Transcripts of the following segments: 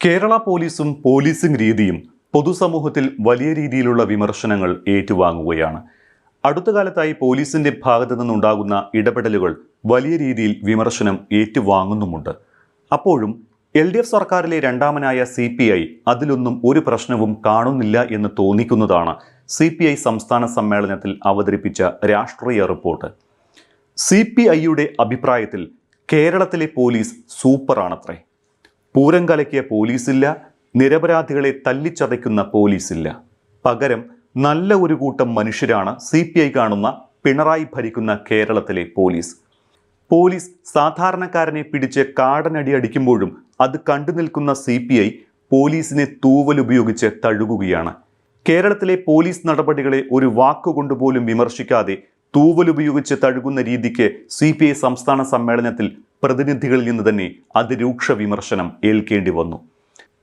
കേരള പോലീസും പോലീസിംഗ് രീതിയും പൊതുസമൂഹത്തിൽ വലിയ രീതിയിലുള്ള വിമർശനങ്ങൾ ഏറ്റുവാങ്ങുകയാണ്. അടുത്ത കാലത്തായി പോലീസിന്റെ ഭാഗത്തു നിന്നുണ്ടാകുന്ന ഇടപെടലുകൾ വലിയ രീതിയിൽ വിമർശനം ഏറ്റുവാങ്ങുന്നുമുണ്ട്. അപ്പോഴും LDF സർക്കാരിലെ രണ്ടാമനായ CPI അതിലൊന്നും ഒരു പ്രശ്നവും കാണുന്നില്ല എന്ന് തോന്നിക്കുന്നതാണ് CPI സംസ്ഥാന സമ്മേളനത്തിൽ അവതരിപ്പിച്ച രാഷ്ട്രീയ റിപ്പോർട്ട്. CPIയുടെ അഭിപ്രായത്തിൽ കേരളത്തിലെ പോലീസ് സൂപ്പറാണത്രേ. പൂരം കലക്കിയ പോലീസില്ല, നിരപരാധികളെ തല്ലിച്ചതയ്ക്കുന്ന പോലീസില്ല. പകരം നല്ല ഒരു കൂട്ടം മനുഷ്യരാണ് CPI കാണുന്ന പിണറായി ഭരിക്കുന്ന കേരളത്തിലെ പോലീസ്. പോലീസ് സാധാരണക്കാരനെ പിടിച്ച് കാടനടി അടിക്കുമ്പോഴും അത് കണ്ടു നിൽക്കുന്ന CPI പോലീസിനെ തൂവലുപയോഗിച്ച് തഴുകുകയാണ്. കേരളത്തിലെ പോലീസ് നടപടികളെ ഒരു വാക്കുകൊണ്ടുപോലും വിമർശിക്കാതെ തൂവലുപയോഗിച്ച് തഴുകുന്ന രീതിക്ക് CPI സംസ്ഥാന സമ്മേളനത്തിൽ പ്രതിനിധികളിൽ നിന്ന് തന്നെ അതിരൂക്ഷ വിമർശനം ഏൽക്കേണ്ടി വന്നു.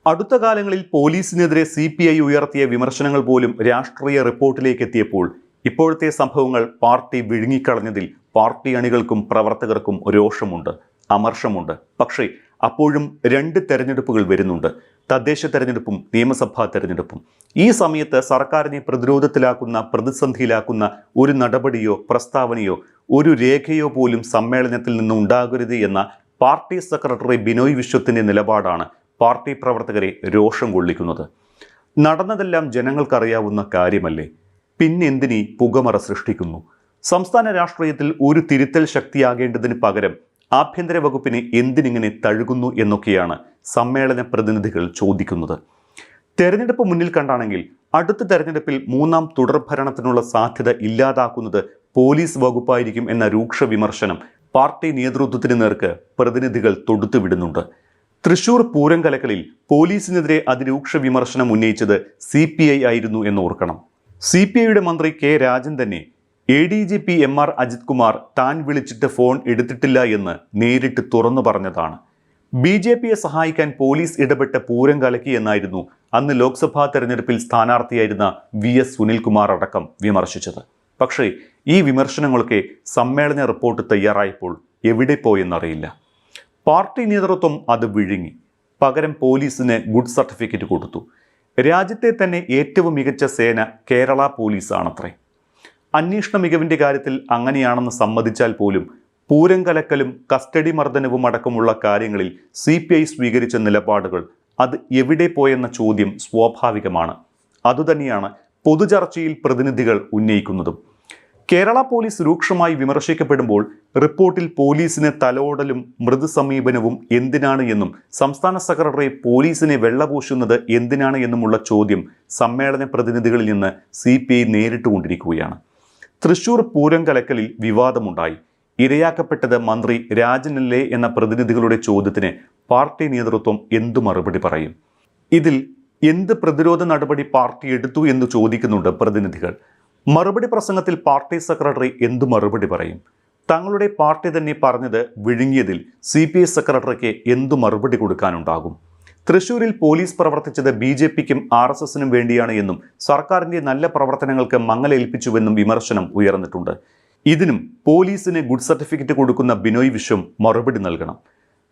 അടുത്ത കാലങ്ങളിൽ പോലീസിനെതിരെ CPI ഉയർത്തിയ വിമർശനങ്ങൾ പോലും രാഷ്ട്രീയ റിപ്പോർട്ടിലേക്ക് എത്തിയപ്പോൾ ഇപ്പോഴത്തെ സംഭവങ്ങൾ പാർട്ടി വിഴുങ്ങിക്കളഞ്ഞതിൽ പാർട്ടി അണികൾക്കും പ്രവർത്തകർക്കും രോഷമുണ്ട്, അമർഷമുണ്ട്. പക്ഷേ അപ്പോഴും 2 തെരഞ്ഞെടുപ്പുകൾ വരുന്നുണ്ട്, തദ്ദേശ തെരഞ്ഞെടുപ്പും നിയമസഭാ തെരഞ്ഞെടുപ്പും. ഈ സമയത്ത് സർക്കാരിനെ പ്രതിരോധത്തിലാക്കുന്ന, പ്രതിസന്ധിയിലാക്കുന്ന ഒരു നടപടിയോ പ്രസ്താവനയോ ഒരു രേഖയോ പോലും സമ്മേളനത്തിൽ നിന്ന് ഉണ്ടാകരുത് എന്ന പാർട്ടി സെക്രട്ടറി ബിനോയ് വിശ്വത്തിന്റെ നിലപാടാണ് പാർട്ടി പ്രവർത്തകരെ രോഷം കൊള്ളിക്കുന്നത്. നടന്നതെല്ലാം ജനങ്ങൾക്കറിയാവുന്ന കാര്യമല്ലേ, പിന്നെന്തിനീ പുകമറ സൃഷ്ടിക്കുന്നു? സംസ്ഥാന രാഷ്ട്രീയത്തിൽ ഒരു തിരുത്തൽ ശക്തിയാകേണ്ടതിന് പകരം ആഭ്യന്തര വകുപ്പിനെ എന്തിനിങ്ങനെ തഴുകുന്നു എന്നൊക്കെയാണ് സമ്മേളന പ്രതിനിധികൾ ചോദിക്കുന്നത്. തെരഞ്ഞെടുപ്പ് മുന്നിൽ കണ്ടാണെങ്കിൽ അടുത്ത തെരഞ്ഞെടുപ്പിൽ 3ാം തുടർഭരണത്തിനുള്ള സാധ്യത ഇല്ലാതാക്കുന്നത് പോലീസ് വകുപ്പായിരിക്കും എന്ന രൂക്ഷ വിമർശനം പാർട്ടി നേതൃത്വത്തിന് നേർക്ക് പ്രതിനിധികൾ തൊടുത്തുവിടുന്നുണ്ട്. തൃശൂർ പൂരം കലക്കലിൽ പോലീസിനെതിരെ അതിരൂക്ഷ വിമർശനം ഉന്നയിച്ചത് CPI ആയിരുന്നു എന്ന് ഓർക്കണം. CPIയുടെ മന്ത്രി K. രാജൻ തന്നെ ADGP MR അജിത് കുമാർ താൻ വിളിച്ചിട്ട് ഫോൺ എടുത്തിട്ടില്ല എന്ന് നേരിട്ട് തുറന്നു പറഞ്ഞതാണ്. BJPയെ സഹായിക്കാൻ പോലീസ് ഇടപെട്ട് പൂരം കലക്കി എന്നായിരുന്നു അന്ന് ലോക്സഭാ തെരഞ്ഞെടുപ്പിൽ സ്ഥാനാർത്ഥിയായിരുന്ന VS സുനിൽകുമാർ അടക്കം വിമർശിച്ചത്. പക്ഷേ ഈ വിമർശനങ്ങളൊക്കെ സമ്മേളന റിപ്പോർട്ട് തയ്യാറായപ്പോൾ എവിടെ പോയെന്നറിയില്ല. പാർട്ടി നേതൃത്വം അത് വിഴുങ്ങി. പകരം പോലീസിന് ഗുഡ് സർട്ടിഫിക്കറ്റ് കൊടുത്തു. രാജ്യത്തെ തന്നെ ഏറ്റവും മികച്ച സേന കേരള പോലീസാണത്രേ. അന്വേഷണ മികവിൻ്റെ കാര്യത്തിൽ അങ്ങനെയാണെന്ന് സമ്മതിച്ചാൽ പോലും പൂരം കലക്കലും കസ്റ്റഡി മർദ്ദനവും അടക്കമുള്ള കാര്യങ്ങളിൽ CPI സ്വീകരിച്ച നിലപാടുകൾ അത് എവിടെ പോയെന്ന ചോദ്യം സ്വാഭാവികമാണ്. അതുതന്നെയാണ് പൊതുചർച്ചയിൽ പ്രതിനിധികൾ ഉന്നയിക്കുന്നതും. കേരള പോലീസ് രൂക്ഷമായി വിമർശിക്കപ്പെടുമ്പോൾ റിപ്പോർട്ടിൽ പോലീസിന് തലോടലും മൃദു സമീപനവും എന്തിനാണ് എന്നും സംസ്ഥാന സെക്രട്ടറി പോലീസിനെ വെള്ളപൂശുന്നത് എന്തിനാണ് എന്നുമുള്ള ചോദ്യം സമ്മേളന പ്രതിനിധികളിൽ നിന്ന് CPI നേരിട്ടുകൊണ്ടിരിക്കുകയാണ്. തൃശൂർ പൂരം കലക്കലിൽ വിവാദമുണ്ടായി. ഇരയാക്കപ്പെട്ടത് മന്ത്രി രാജനല്ലേ എന്ന പ്രതിനിധികളുടെ ചോദ്യത്തിന് പാർട്ടി നേതൃത്വം എന്തു മറുപടി പറയും? ഇതിൽ എന്ത് പ്രതിരോധ നടപടി പാർട്ടി എടുത്തു എന്ന് ചോദിക്കുന്നുണ്ട് പ്രതിനിധികൾ. മറുപടി പ്രസംഗത്തിൽ പാർട്ടി സെക്രട്ടറി എന്തു മറുപടി പറയും? തങ്ങളുടെ പാർട്ടി തന്നെ പറഞ്ഞത് വിഴുങ്ങിയതിൽ CPI സെക്രട്ടറിക്ക് എന്തു മറുപടി കൊടുക്കാനുണ്ടാകും? തൃശൂരിൽ പോലീസ് പ്രവർത്തിച്ചത് BJPക്കും RSSനും വേണ്ടിയാണ് എന്നും സർക്കാരിന്റെ നല്ല പ്രവർത്തനങ്ങൾക്ക് മങ്ങലേൽപ്പിച്ചുവെന്നും വിമർശനം ഉയർന്നിട്ടുണ്ട്. ഇതിനും പോലീസിന് ഗുഡ് സർട്ടിഫിക്കറ്റ് കൊടുക്കുന്ന ബിനോയ് വിശ്വം മറുപടി നൽകണം.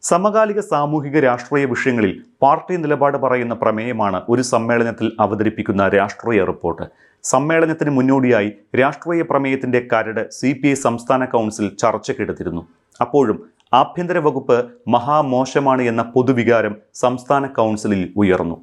സമകാലിക സാമൂഹിക രാഷ്ട്രീയ വിഷയങ്ങളിൽ പാർട്ടി നിലപാട് പറയുന്ന പ്രമേയമാണ് ഒരു സമ്മേളനത്തിൽ അവതരിപ്പിക്കുന്ന രാഷ്ട്രീയ റിപ്പോർട്ട്. സമ്മേളനത്തിന് മുന്നോടിയായി രാഷ്ട്രീയ പ്രമേയത്തിന്റെ കരട് CPI സംസ്ഥാന കൗൺസിൽ ചർച്ചയ്ക്കെടുത്തിരുന്നു. അപ്പോഴും ആഭ്യന്തര വകുപ്പ് മഹാമോശമാണ് എന്ന പൊതുവികാരം സംസ്ഥാന കൗൺസിലിൽ ഉയർന്നു.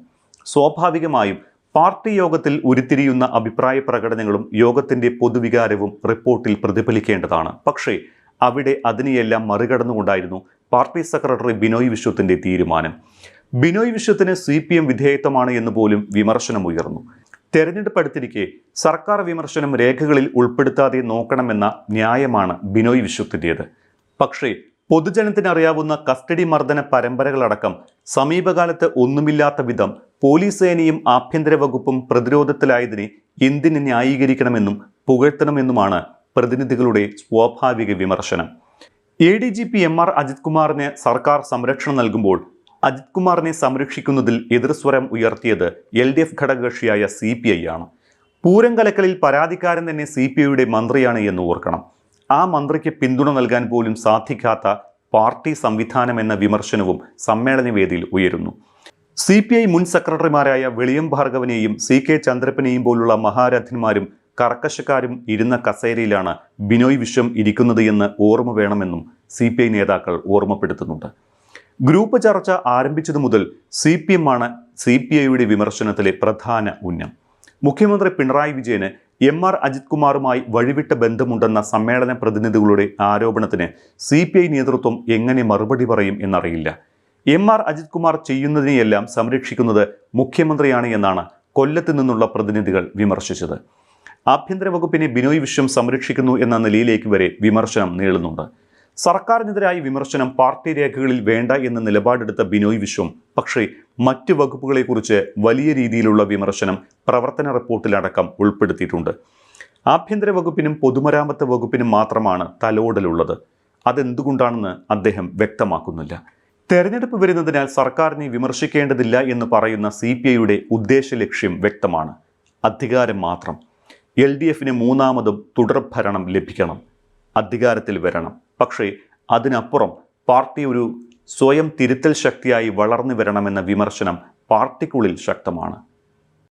സ്വാഭാവികമായും പാർട്ടി യോഗത്തിൽ ഉരുത്തിരിയുന്ന അഭിപ്രായ പ്രകടനങ്ങളും യോഗത്തിന്റെ പൊതുവികാരവും റിപ്പോർട്ടിൽ പ്രതിഫലിക്കേണ്ടതാണ്. പക്ഷേ അവിടെ അതിനെയെല്ലാം മറികടന്നുകൊണ്ടായിരുന്നു പാർട്ടി സെക്രട്ടറി ബിനോയ് വിശ്വത്തിന്റെ തീരുമാനം. ബിനോയ് വിശ്വത്തിന് CPM വിധേയത്വമാണ് എന്ന് പോലും വിമർശനമുയർന്നു. തെരഞ്ഞെടുപ്പ് അടുത്തിരിക്കെ സർക്കാർ വിമർശനം രേഖകളിൽ ഉൾപ്പെടുത്താതെ നോക്കണമെന്ന ന്യായമാണ് ബിനോയ് വിശ്വത്തിൻ്റേത്. പക്ഷേ പൊതുജനത്തിനറിയാവുന്ന കസ്റ്റഡി മർദ്ദന പരമ്പരകളടക്കം സമീപകാലത്ത് ഒന്നുമില്ലാത്ത വിധം പോലീസ് സേനയും ആഭ്യന്തര വകുപ്പും പ്രതിരോധത്തിലായതിനെ എന്തിന് ന്യായീകരിക്കണമെന്നും പുകഴ്ത്തണമെന്നുമാണ് പ്രതിനിധികളുടെ സ്വാഭാവിക വിമർശനം. ADGP MR അജിത് കുമാറിന് സർക്കാർ സംരക്ഷണം നൽകുമ്പോൾ അജിത് കുമാറിനെ സംരക്ഷിക്കുന്നതിൽ എതിർസ്വരം ഉയർത്തിയത് LDF ഘടകകക്ഷിയായ CPI ആണ്. പൂരം കലക്കലിൽ പരാതിക്കാരൻ തന്നെ CPIയുടെ മന്ത്രിയാണ് എന്ന് ഓർക്കണം. ആ മന്ത്രിക്ക് പിന്തുണ നൽകാൻ പോലും സാധിക്കാത്ത പാർട്ടി സംവിധാനം എന്ന വിമർശനവും സമ്മേളനവേദിയിൽ ഉയരുന്നു. CPI മുൻ സെക്രട്ടറിമാരായ വെളിയം ഭാർഗവനെയും CK ചന്ദ്രപ്പനെയും പോലുള്ള മഹാരഥന്മാരും കർക്കശക്കാരും ഇരുന്ന കസേരയിലാണ് ബിനോയ് വിശ്വം ഇരിക്കുന്നത് എന്ന് ഓർമ്മ വേണമെന്നും CPI നേതാക്കൾ ഓർമ്മപ്പെടുത്തുന്നുണ്ട്. ഗ്രൂപ്പ് ചർച്ച ആരംഭിച്ചതു മുതൽ CPM ആണ് CPIയുടെ വിമർശനത്തിലെ പ്രധാന ഉന്നം. മുഖ്യമന്ത്രി പിണറായി വിജയന് MR അജിത് കുമാറുമായി വഴിവിട്ട ബന്ധമുണ്ടെന്ന സമ്മേളന പ്രതിനിധികളുടെ ആരോപണത്തിന് CPI നേതൃത്വം എങ്ങനെ മറുപടി പറയും എന്നറിയില്ല. MR അജിത് കുമാർ ചെയ്യുന്നതിനെയെല്ലാം സംരക്ഷിക്കുന്നത് മുഖ്യമന്ത്രിയാണ് എന്നാണ് കൊല്ലത്ത് നിന്നുള്ള പ്രതിനിധികൾ വിമർശിച്ചത്. ആഭ്യന്തര വകുപ്പിനെ ബിനോയ് വിശ്വം സംരക്ഷിക്കുന്നു എന്ന നിലയിലേക്ക് വരെ വിമർശനം നീളുന്നുണ്ട്. സർക്കാരിനെതിരായ വിമർശനം പാർട്ടി രേഖകളിൽ വേണ്ട എന്ന നിലപാടെടുത്ത ബിനോയ് വിശ്വം പക്ഷേ മറ്റ് വകുപ്പുകളെക്കുറിച്ച് വലിയ രീതിയിലുള്ള വിമർശനം പ്രവർത്തന റിപ്പോർട്ടിലടക്കം ഉൾപ്പെടുത്തിയിട്ടുണ്ട്. ആഭ്യന്തര വകുപ്പിനും പൊതുമരാമത്ത് വകുപ്പിനും മാത്രമാണ് തലോടലുള്ളത്. അതെന്തുകൊണ്ടാണെന്ന് അദ്ദേഹം വ്യക്തമാക്കുന്നില്ല. തെരഞ്ഞെടുപ്പ് വരുന്നതിനാൽ സർക്കാരിനെ വിമർശിക്കേണ്ടതില്ല എന്ന് പറയുന്ന CPIയുടെ ഉദ്ദേശ ലക്ഷ്യം വ്യക്തമാണ്. അധികാരം മാത്രം. LDFന് മൂന്നാമതും തുടർഭരണം ലഭിക്കണം, അധികാരത്തിൽ വരണം. പക്ഷേ അതിനപ്പുറം പാർട്ടി ഒരു സ്വയം തിരുത്തൽ ശക്തിയായി വളർന്നു വരണമെന്ന വിമർശനം പാർട്ടിക്കുള്ളിൽ ശക്തമാണ്.